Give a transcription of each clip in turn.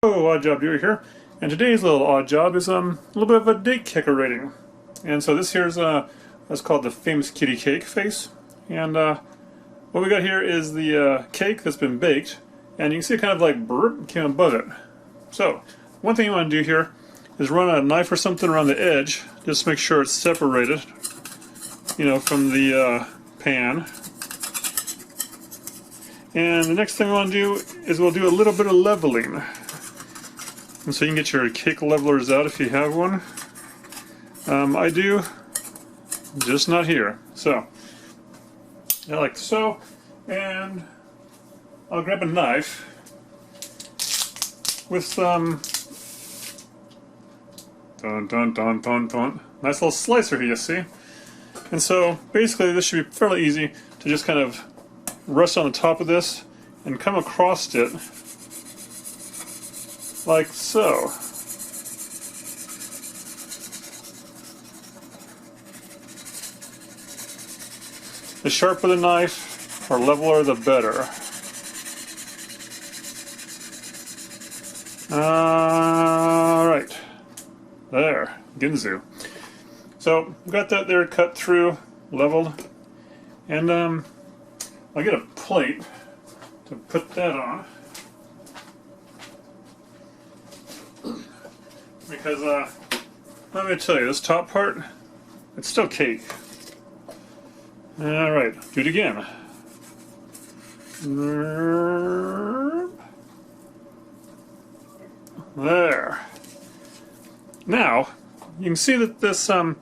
Hello, Odd Job Doer here, and today's little odd job is a little bit of a date decorating. And so this here's what's called the famous kitty cake face. And what we got here is the cake that's been baked, and you can see it kind of like burp came above it. So one thing you want to do here is run a knife or something around the edge, just to make sure it's separated, you know, from the pan. And the next thing we want to do is we'll do a little bit of leveling. And so you can get your cake levelers out if you have one. I do, just not here. So, I like so, and I'll grab a knife with some nice little slicer here, you see. And so basically this should be fairly easy to just kind of rest on the top of this and come across it like so. The sharper the knife or leveler, the better. Alright. There. Ginzu. So, we've got that there cut through, leveled. And I'll get a plate to put that on. Because, let me tell you, this top part, it's still cake. Alright, do it again. There. Now, you can see that this has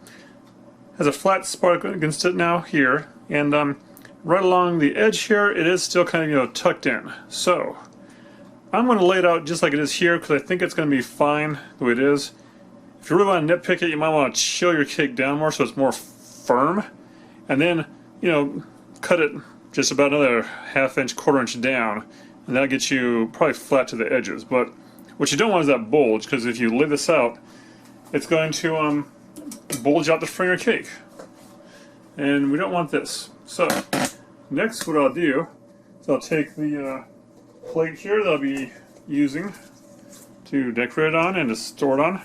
a flat spot against it now here, and right along the edge here, it is still kind of, you know, tucked in. So, I'm going to lay it out just like it is here because I think it's going to be fine the way it is. If you really want to nitpick it, you might want to chill your cake down more so it's more firm. And then, you know, cut it just about another ½ inch, ¼ inch down. And that'll get you probably flat to the edges. But what you don't want is that bulge, because if you lay this out, it's going to bulge out the front of your cake. And we don't want this. So, next what I'll do is I'll take the plate here that I'll be using to decorate it on and to store it on,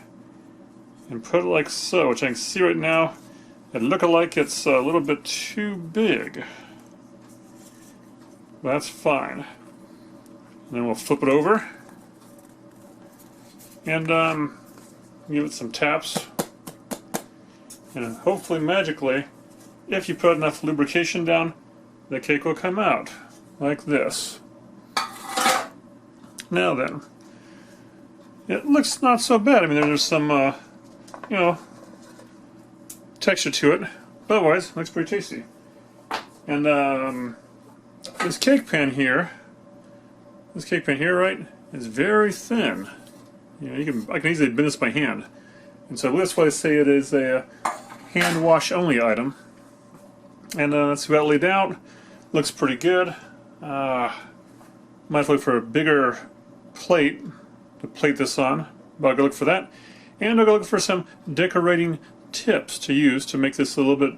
and put it like so, which I can see right now it looks like it's a little bit too big. That's fine. And then we'll flip it over and give it some taps, and hopefully magically, if you put enough lubrication down, the cake will come out like this. Now then, it looks not so bad. I mean, there's some, you know, texture to it, but otherwise, it looks pretty tasty. And this cake pan here, right, is very thin. You know, I can easily bend this by hand, and so that's why I say it is a hand wash only item. And that's about laid out. Looks pretty good. Might look for a bigger plate to plate this on, but I'll go look for that, and I'll go look for some decorating tips to use to make this a little bit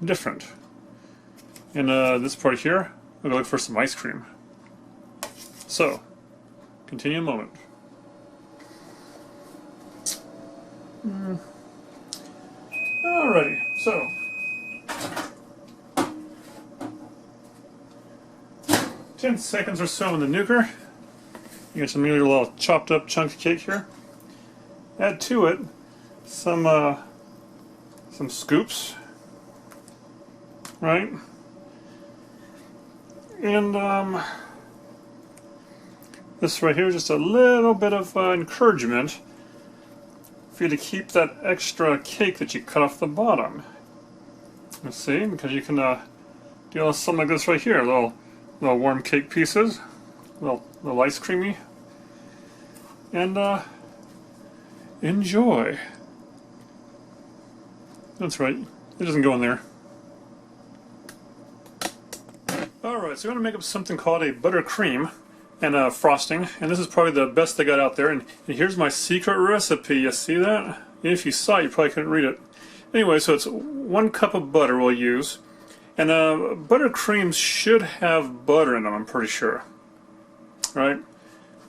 different. And this part here, I'll go look for some ice cream. So, continue in a moment. Alrighty, so 10 seconds or so in the nuker. You get some little chopped up chunks of cake here. Add to it some scoops, right? And this right here is just a little bit of encouragement for you to keep that extra cake that you cut off the bottom. You see, because you can do something like this right here, little warm cake pieces, little ice creamy, and enjoy. That's right, it doesn't go in there. Alright, so we're going to make up something called a buttercream and frosting, and this is probably the best they got out there, and here's my secret recipe. You see that? If you saw it, you probably couldn't read it. Anyway, so it's 1 cup of butter we'll use, and buttercreams should have butter in them, I'm pretty sure. Right?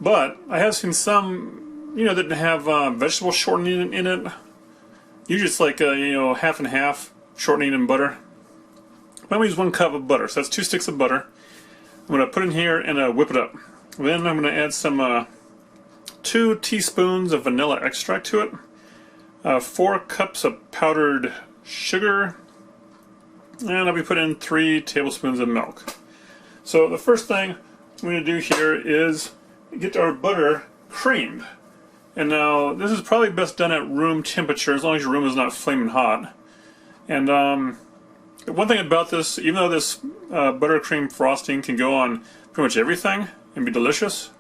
But I have seen some, that have vegetable shortening in it. Usually it's like, half and half shortening and butter. I'm going to use 1 cup of butter, so that's 2 sticks of butter. I'm going to put it in here and whip it up. Then I'm going to add some 2 teaspoons of vanilla extract to it, 4 cups of powdered sugar, and I'll be putting in 3 tablespoons of milk. So the first thing I'm going to do here is get our butter creamed. And now this is probably best done at room temperature, as long as your room is not flaming hot. And one thing about this, even though this buttercream frosting can go on pretty much everything and be delicious,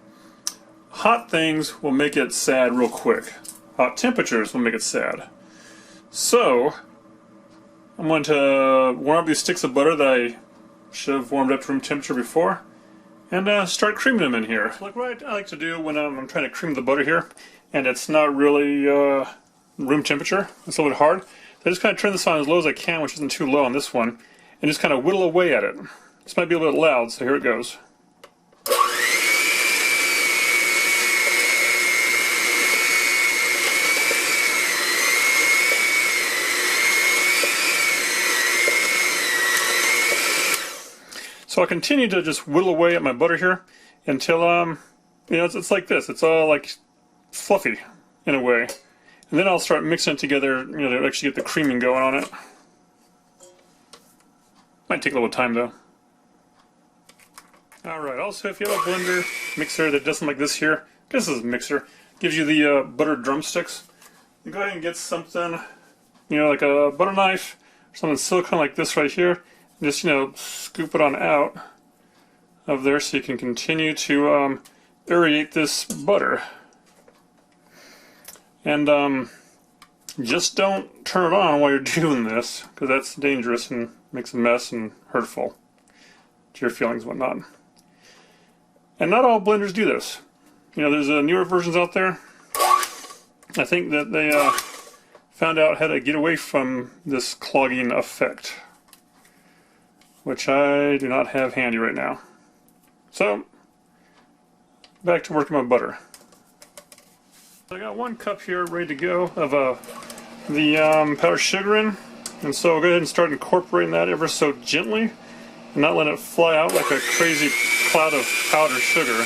hot things will make it sad real quick. Hot temperatures will make it sad. So I'm going to warm up these sticks of butter that I should have warmed up to room temperature before, and start creaming them in here. So like what I like to do when I'm trying to cream the butter here, and it's not really room temperature, it's a little bit hard, I just kind of turn this on as low as I can, which isn't too low on this one, and just kind of whittle away at it. This might be a little bit loud, so here it goes. So I'll continue to just whittle away at my butter here until, it's like this. It's all like fluffy in a way. And then I'll start mixing it together, to actually get the creaming going on it. Might take a little time though. Alright, also if you have a blender, mixer that doesn't like this here, this is a mixer, gives you the butter drumsticks. You go ahead and get something, like a butter knife, or something silicone like this right here. Just, scoop it on out of there so you can continue to aerate this butter. And just don't turn it on while you're doing this, because that's dangerous and makes a mess and hurtful to your feelings and whatnot. And not all blenders do this. There's newer versions out there. I think that they found out how to get away from this clogging effect, which I do not have handy right now. So, back to working my butter. I got 1 cup here ready to go of the powdered sugar in, and so I'll go ahead and start incorporating that ever so gently, and not let it fly out like a crazy cloud of powdered sugar.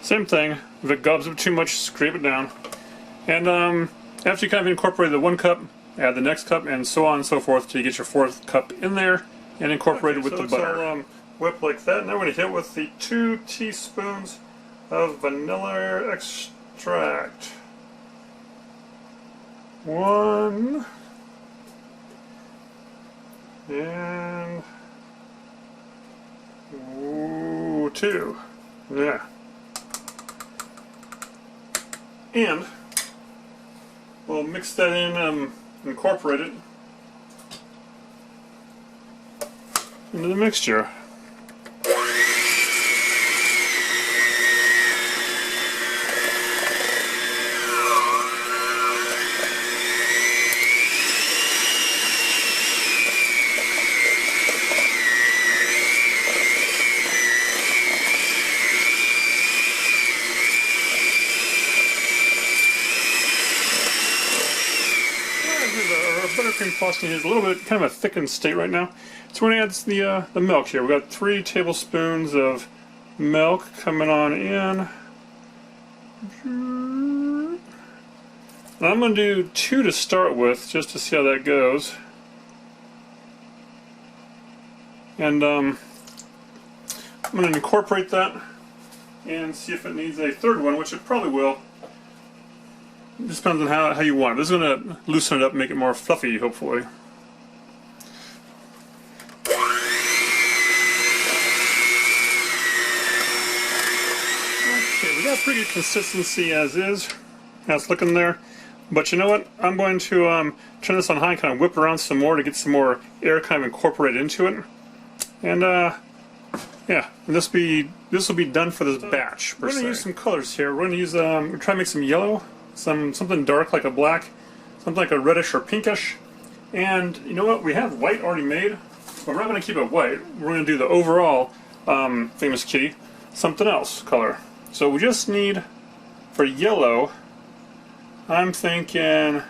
Same thing, if it gobs up too much, scrape it down. And after you kind of incorporate the 1 cup, add the next cup, and so on and so forth till you get your 4th cup in there and incorporate it with the butter. So whip like that. Now we're going to hit with the 2 teaspoons of vanilla extract. 1 and 2. Yeah. And we'll mix that in, incorporate it into the mixture. Buttercream frosting is a little bit kind of a thickened state right now, so we're going to add the milk here. We've got 3 tablespoons of milk coming on in. And I'm going to do 2 to start with, just to see how that goes. And I'm going to incorporate that and see if it needs a 3rd one, which it probably will. It just depends on how you want it. This is going to loosen it up and make it more fluffy, hopefully. Okay, we got a pretty good consistency as is. That's looking there. But you know what? I'm going to turn this on high and kind of whip around some more to get some more air kind of incorporated into it. And Yeah, and this will be done for this batch. We're going to use some colors here. We're going to use we're try to make some yellow, something dark like a black, something like a reddish or pinkish. And you know what? We have white already made, but we're not going to keep it white. We're going to do the overall Famous Kitty something else color. So we just need, for yellow, I'm thinking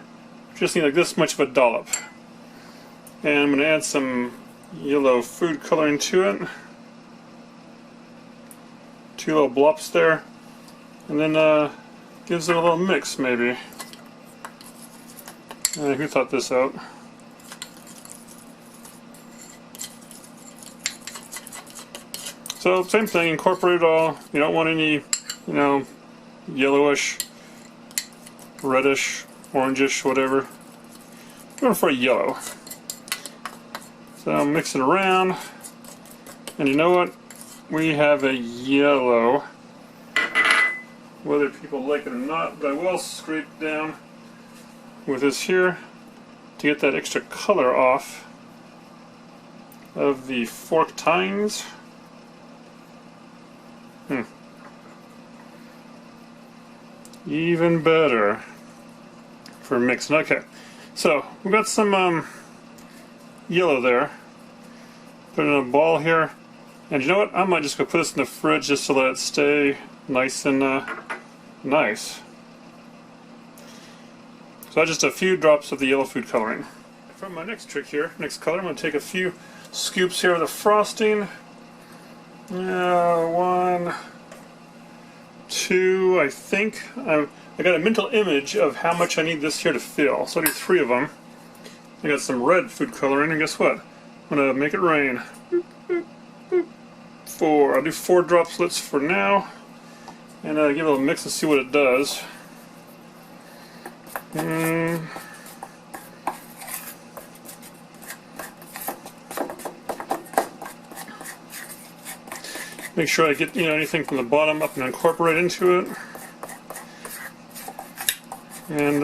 just need like this much of a dollop. And I'm going to add some yellow food coloring to it. 2 little blops there. And then gives it a little mix maybe. Who thought this out? So same thing, incorporate it all. You don't want any, you know, yellowish, reddish, orangish, whatever. I'm going for a yellow. So mix it around. And you know what? We have a yellow. Whether people like it or not, but I will scrape down with this here to get that extra color off of the fork tines. Even better for mixing. Okay, so we've got some yellow there. Put it in a ball here, and you know what? I might just go put this in the fridge just to let it stay nice and nice. So just a few drops of the yellow food coloring. For my next trick here, next color, I'm going to take a few scoops here of the frosting. 1, 2, I think. I got a mental image of how much I need this here to fill, so I'll do 3 of them. I got some red food coloring, and guess what? I'm going to make it rain. 4. I'll do 4 droplets for now, and give it a little mix and see what it does. Make sure I get anything from the bottom up and incorporate into it. And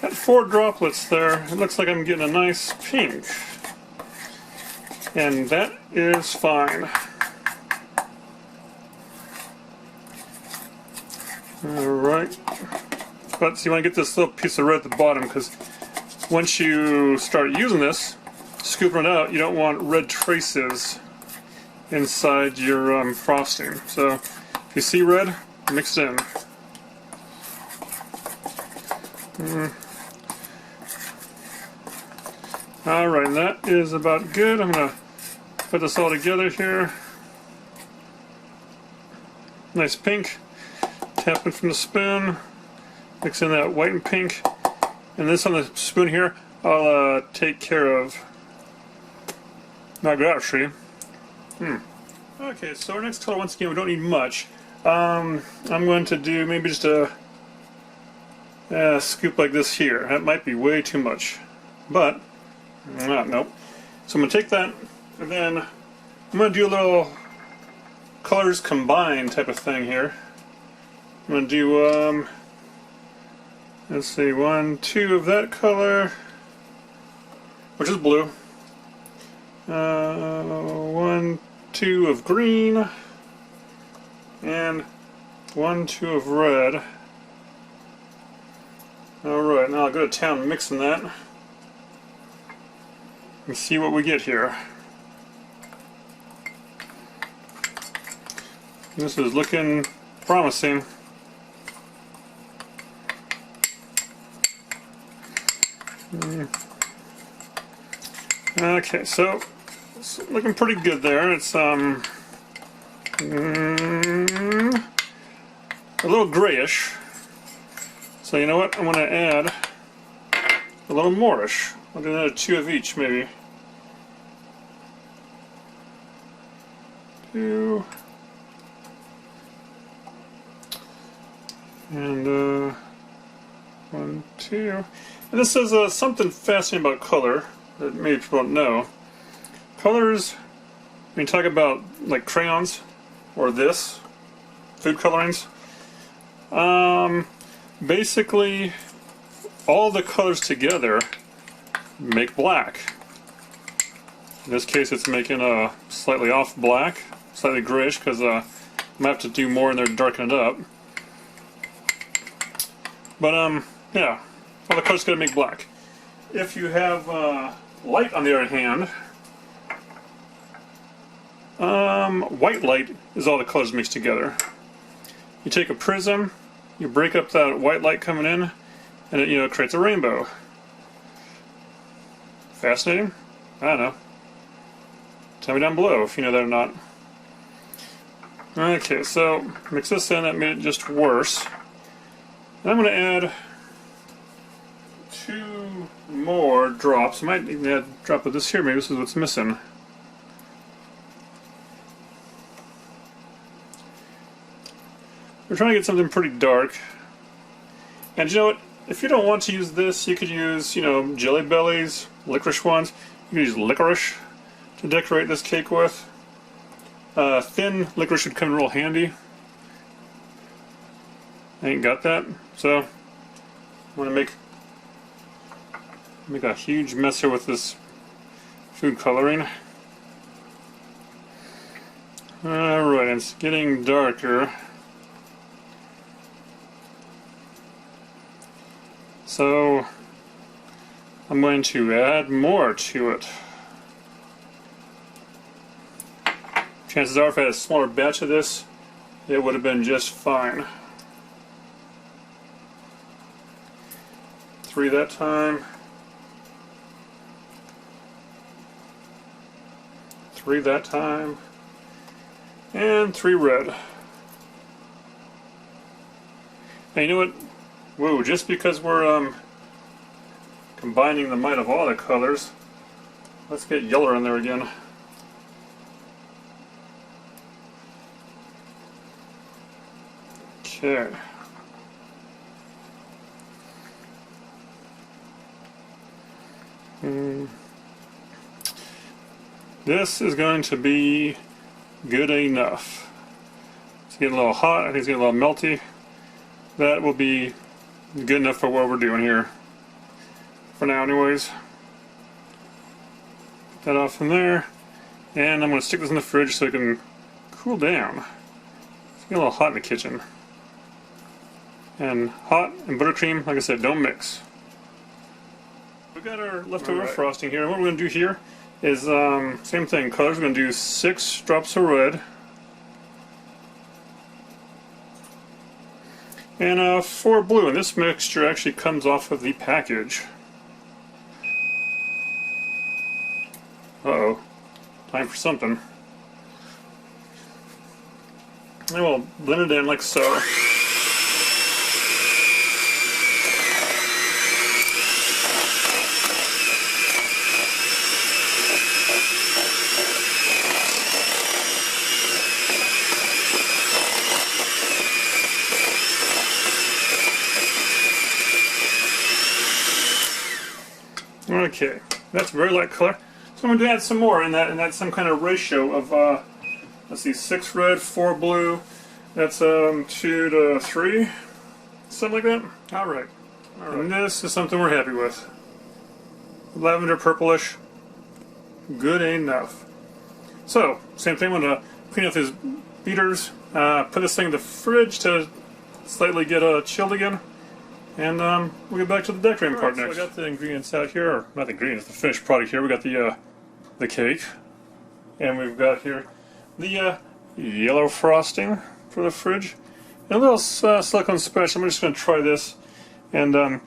got 4 droplets there. It looks like I'm getting a nice pink, and that is fine. Alright, but so you want to get this little piece of red at the bottom, because once you start using this, scooping it out, you don't want red traces inside your frosting. So if you see red, mix it in. Alright, and that is about good. I'm going to put this all together here. Nice pink. Tap it from the spoon, mix in that white and pink, and this on the spoon here I'll take care of. Not good actually. Okay, so our next color, once again, we don't need much. I'm going to do maybe just a scoop like this here. That might be way too much, but nope. So I'm going to take that, and then I'm going to do a little colors combined type of thing here. I'm going to do, let's see, 1, 2 of that color, which is blue. 1, 2 of green, and 1, 2 of red. Alright, now I'll go to town mixing that and see what we get here. This is looking promising. Okay, so it's looking pretty good there. It's a little grayish. So you know what? I'm going to add a little moreish. I'll do another 2 of each, maybe. 2. And 1, 2. And this is something fascinating about color that maybe people don't know. Colors, when you talk about like crayons or this, food colorings, basically all the colors together make black. In this case, it's making a slightly off black, slightly grayish, because I might have to do more in there to darken it up. But yeah, all the colors gotta make black. If you have light, on the other hand, white light is all the colors mixed together. You take a prism, you break up that white light coming in, and it creates a rainbow. Fascinating? I don't know. Tell me down below if you know that or not. Okay, so mix this in. That made it just worse. And I'm going to add 2 more drops. I might even add a drop of this here. Maybe this is what's missing. We're trying to get something pretty dark. And you know what? If you don't want to use this, you could use, Jelly Bellies, licorice ones. You could use licorice to decorate this cake with. Thin licorice would come real handy. I ain't got that, so I'm gonna make a huge mess here with this food coloring. Alright, it's getting darker. So I'm going to add more to it. Chances are if I had a smaller batch of this, it would have been just fine. 3 that time. 3 that time. And 3 red. And you know what? Whoa, just because we're combining the might of all the colors, let's get yellow in there again. Okay. This is going to be good enough. It's getting a little hot. I think it's getting a little melty. That will be good enough for what we're doing here. For now, anyways. Get that off from there. And I'm going to stick this in the fridge so it can cool down. It's getting a little hot in the kitchen. And hot and buttercream, like I said, don't mix. We've got our leftover frosting here. And what we're going to do here is same thing. Colors, we're going to do 6 drops of red. And 4 blue. And this mixture actually comes off of the package. Uh-oh. Time for something. And we'll blend it in like so. Okay, that's very light color. So I'm going to add some more in that, and that's some kind of ratio of, let's see, 6 red, 4 blue. That's 2 to 3, something like that. All right. And this is something we're happy with. Lavender purplish, good enough. So same thing. I'm going to clean up these beaters. Put this thing in the fridge to slightly get chilled again. And we'll get back to the decorating part next. So I got the ingredients out here, or not the ingredients, the finished product here. We got the cake, and we've got here the yellow frosting for the fridge, and a little silicone sponge. I'm just going to try this, and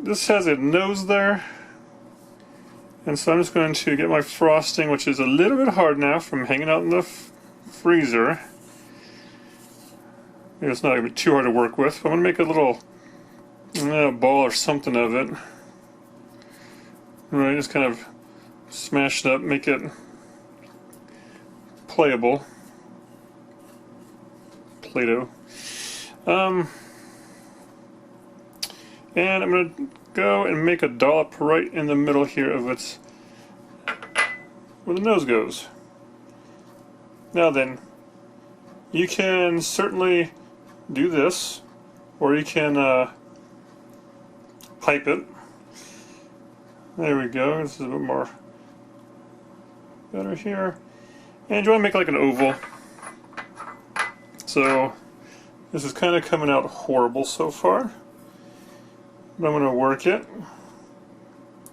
this has a nose there, and so I'm just going to get my frosting, which is a little bit hard now from hanging out in the freezer. Maybe it's not going to be too hard to work with, but I'm going to make a little ball or something of it. Right, just kind of smash it up, make it playable. Play-Doh. And I'm going to go and make a dollop right in the middle here of its, where the nose goes. Now then, you can certainly do this, or you can pipe it. There we go. This is a bit more better here. And you want to make like an oval. So this is kind of coming out horrible so far. But I'm going to work it.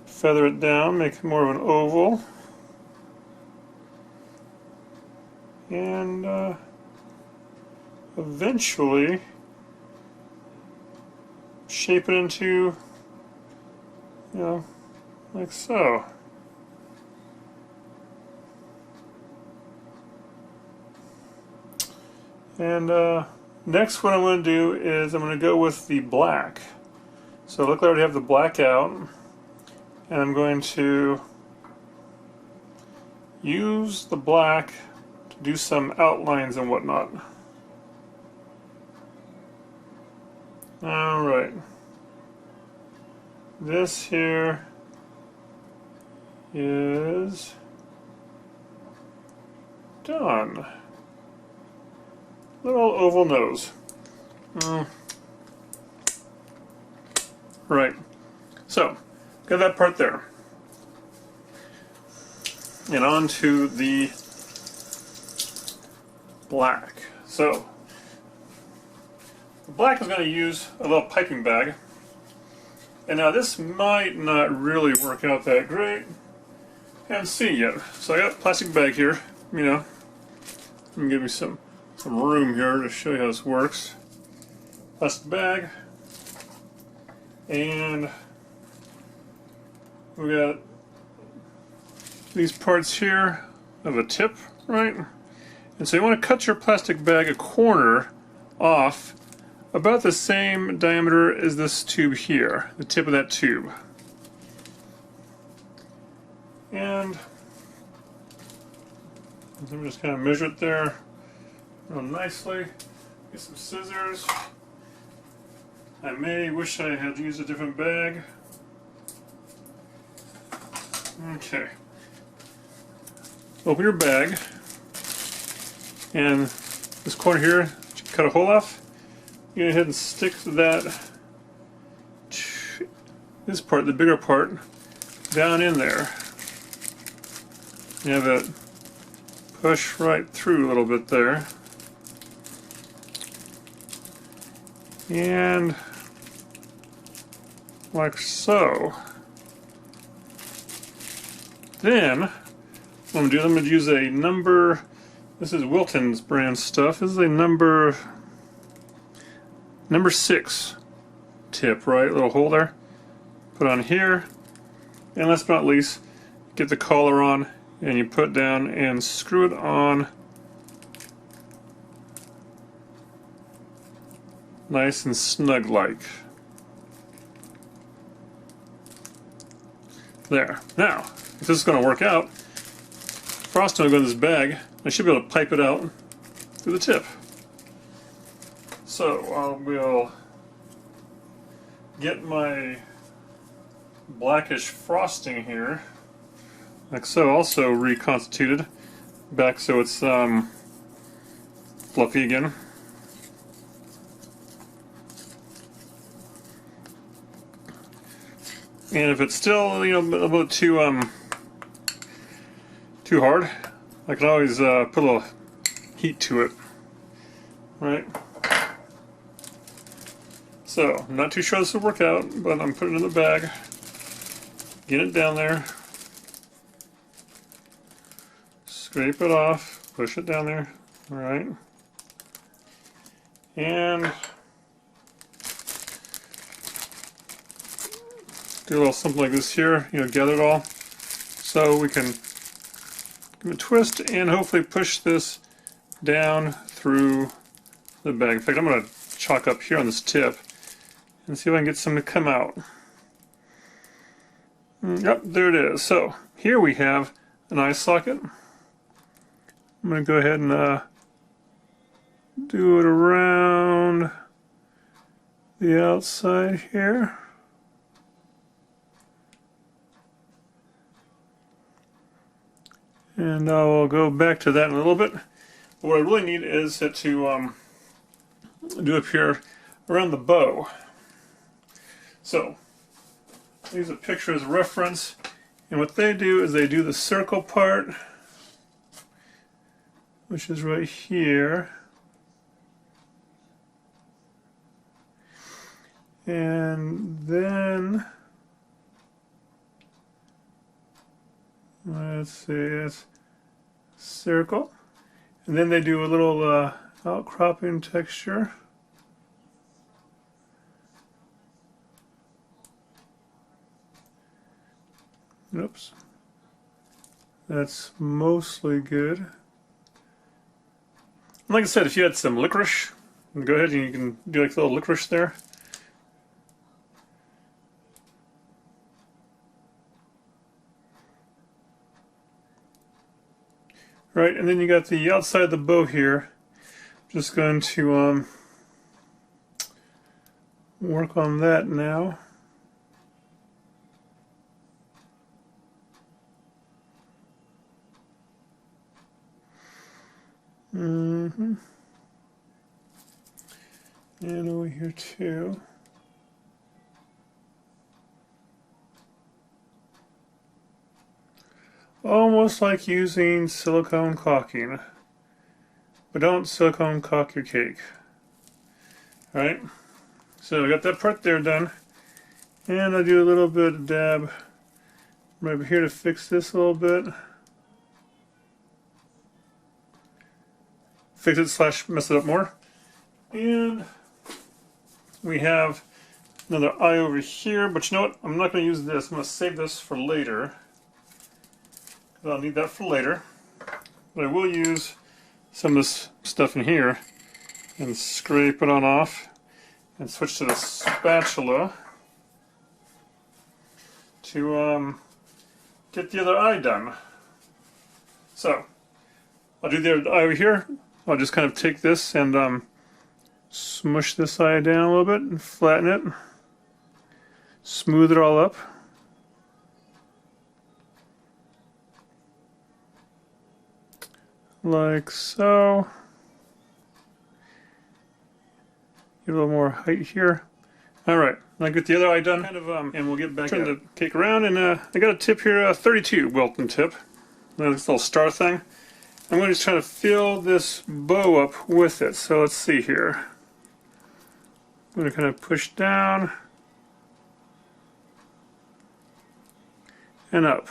Feather it down, make it more of an oval. And eventually shape it into, you know, like so. And next what I'm going to do is I'm going to go with the black. So look, I already have the black out, and I'm going to use the black to do some outlines and whatnot. Alright. This here is done. Little oval nose. Right. So, got that part there. And on to the black. So, the black is going to use a little piping bag. And now this might not really work out that great. Haven't seen it yet. So I got a plastic bag here, you know. Let me give me some room here to show you how this works. Plastic bag. And we got these parts here of a tip, right? And so you want to cut your plastic bag a corner off about the same diameter as this tube here, the tip of that tube. And I'm just kind of measure it there real nicely. Get some scissors. I may wish I had used a different bag. Okay. Open your bag, and this corner here, cut a hole off. Go ahead and stick that, this part, the bigger part, down in there. You have it push right through a little bit there. And like so. Then, what I'm going to use a number, this is Wilton's brand stuff, this is a number 6 tip, right? Little hole there. Put on here. And last but not least, get the collar on and you put down and screw it on nice and snug like. There. Now, if this is going to work out, frosting will go in this bag. I should be able to pipe it out through the tip. So I will get my blackish frosting here, like so, also reconstituted back so it's fluffy again. And if it's still, you know, a little too hard, I can always put a little heat to it, right? So, I'm not too sure this will work out, but I'm putting it in the bag, get it down there, scrape it off, push it down there, alright, and do a little something like this here, you know, gather it all, so we can give it a twist and hopefully push this down through the bag. In fact, I'm going to chalk up here on this tip and see if I can get some to come out. Yep, there it is. So here we have an eye socket. I'm going to go ahead and do it around the outside here. And I will go back to that in a little bit. But what I really need is to do up here around the bow. So, use a picture as a reference. And what they do is they do the circle part which is right here. And then, let's see, it's circle. And then they do a little outcropping texture. Oops. That's mostly good. Like I said, if you had some licorice, go ahead and you can do like a little licorice there. Right, and then you got the outside of the bow here. Just going to work on that now. And over here too. Almost like using silicone caulking, but don't silicone caulk your cake. Alright, so I got that part there done, and I do a little bit of dab right over here to fix this a little bit. Fix it slash mess it up more. And we have another eye over here, but you know what? I'm not going to use this. I'm going to save this for later. I'll need that for later. But I will use some of this stuff in here and scrape it on off and switch to the spatula to get the other eye done. So I'll do the other eye over here. I'll just kind of take this and smush this eye down a little bit and flatten it. Smooth it all up. Like so. Get a little more height here. Alright, I'll get the other eye done, and we'll get back to the cake around. And I got a tip here, a 32 Wilton tip. This little star thing. I'm going to just try to fill this bow up with it. So let's see here. I'm going to kind of push down and up.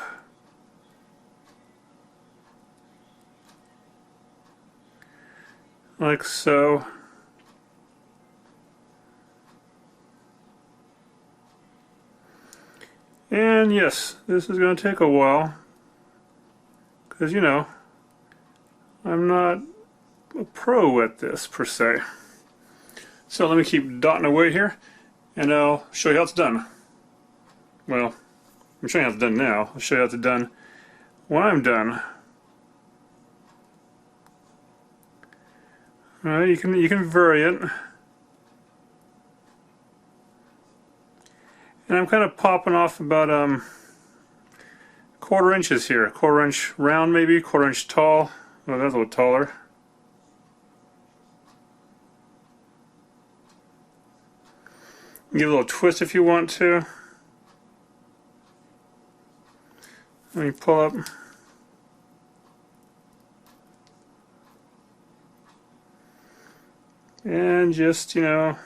Like so. And yes, this is going to take a while, because you know, I'm not a pro at this per se. So let me keep dotting away here, and I'll show you how it's done. Well, I'm showing you how it's done now. I'll show you how it's done when I'm done. Alright, you can vary it. And I'm kind of popping off about 1/4 inches here. 1/4 inch round maybe, 1/4 inch tall. Oh, that's a little taller. Give a little twist if you want to. Let me pull up. And just, you know,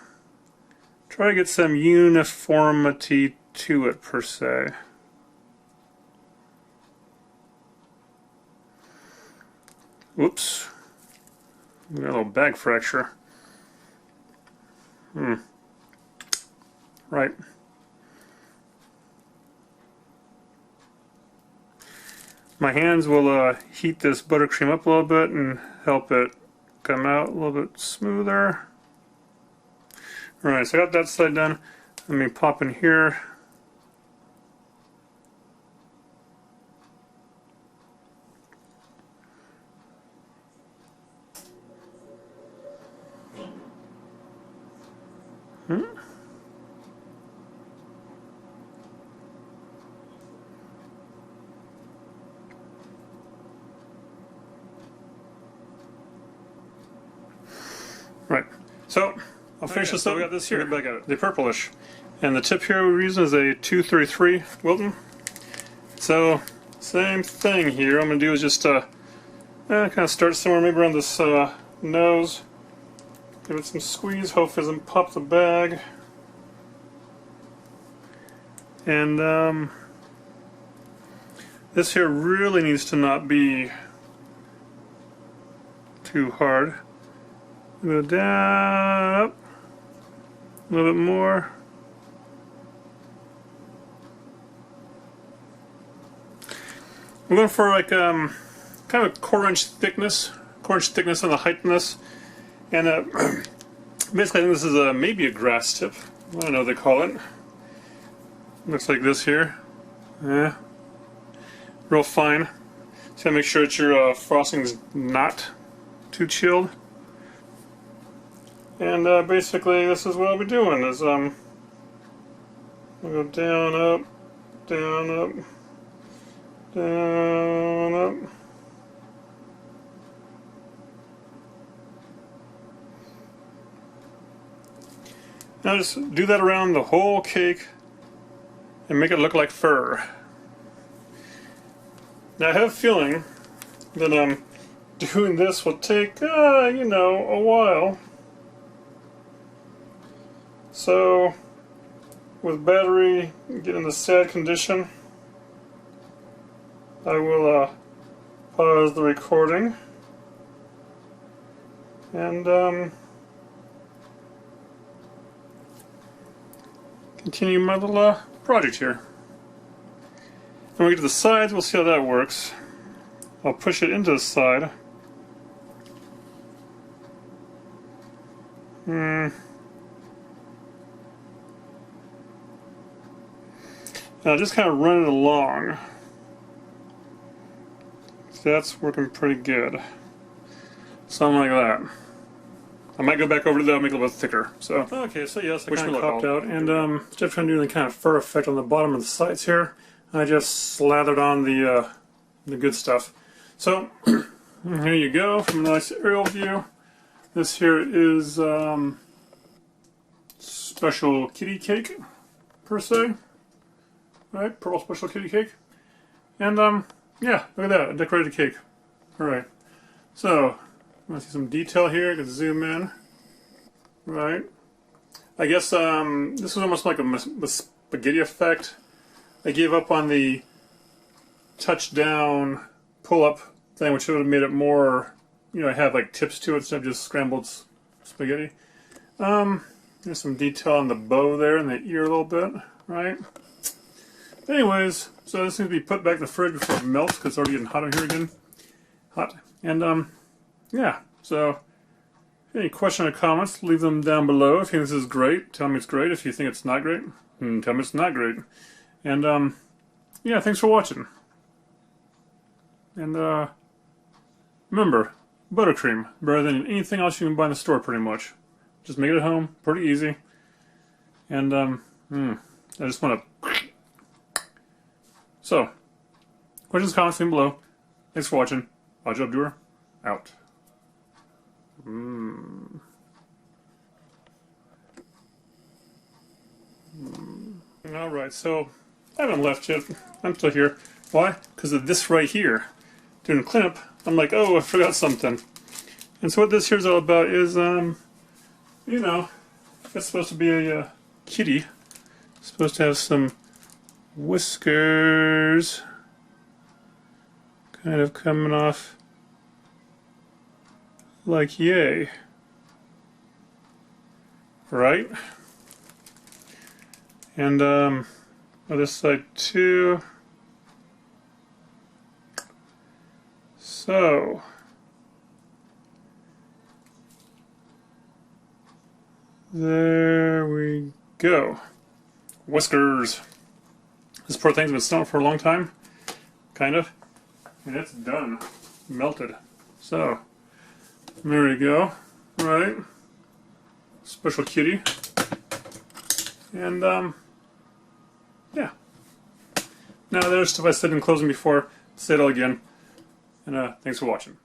try to get some uniformity to it per se. Whoops. Got a little bag fracture. Right. My hands will heat this buttercream up a little bit and help it come out a little bit smoother. Alright, so I got that side done. Let me pop in here. Right, so I'll finish this up. We got this here, back at it, the purplish. And the tip here we're using is a 233 Wilton. So, same thing here. I'm going to do is just kind of start somewhere maybe around this nose. Give it some squeeze, hope it doesn't pop the bag. And this here really needs to not be too hard. Go down, up, a little bit more. I'm going for like kind of a 1/4 inch thickness, 1/4 inch thickness on the height in this. And basically I think this is maybe a grass tip. I don't know what they call it. Looks like this here. Yeah. Real fine. So make sure that your frosting's not too chilled. And basically this is what I'll be doing is we'll go down, up, down, up, down, up. Now just do that around the whole cake and make it look like fur. Now I have a feeling that doing this will take, you know, a while. So, with battery getting in the sad condition, I will pause the recording and continue my little project here. When we get to the sides, we'll see how that works. I'll push it into the side. Now just kind of run it along. So that's working pretty good. Something like that. I might go back over to that and make it a little bit thicker. So okay, so yes, I kind of popped out, and instead of trying to do the kind of fur effect on the bottom of the sides here, I just slathered on the good stuff. So here you go from a nice aerial view. This here is special kitty cake per se, right? Pearl special kitty cake, and yeah, look at that, a decorated cake. All right, so. I see some detail here. I can zoom in. Right. I guess this was almost like a spaghetti effect. I gave up on the touchdown pull-up thing, which would have made it more, you know, have like tips to it instead of just scrambled spaghetti. There's some detail on the bow there and the ear a little bit, right? Anyways, so this needs to be put back in the fridge before it melts because it's already getting hot in here again. Hot. And yeah, so any question or comments, leave them down below. If you think this is great, tell me it's great. If you think it's not great, tell me it's not great. And yeah, thanks for watching. And remember, buttercream, better than anything else you can buy in the store pretty much. Just make it at home, pretty easy. And I just want to... So, questions, comments, leave them below. Thanks for watching. Odd Job Doer, out. Alright, so I haven't left yet. I'm still here. Why? Because of this right here. Doing a cleanup, I'm like, oh, I forgot something. And so what this here's all about is, you know, it's supposed to be a kitty. It's supposed to have some whiskers kind of coming off like yay, right? And other side too. So there we go. Whiskers. This poor thing's been snowing for a long time, kind of, and it's done, melted. So there we go, right? Special kitty. And yeah. Now there's stuff I said in closing before. Say it all again. And thanks for watching.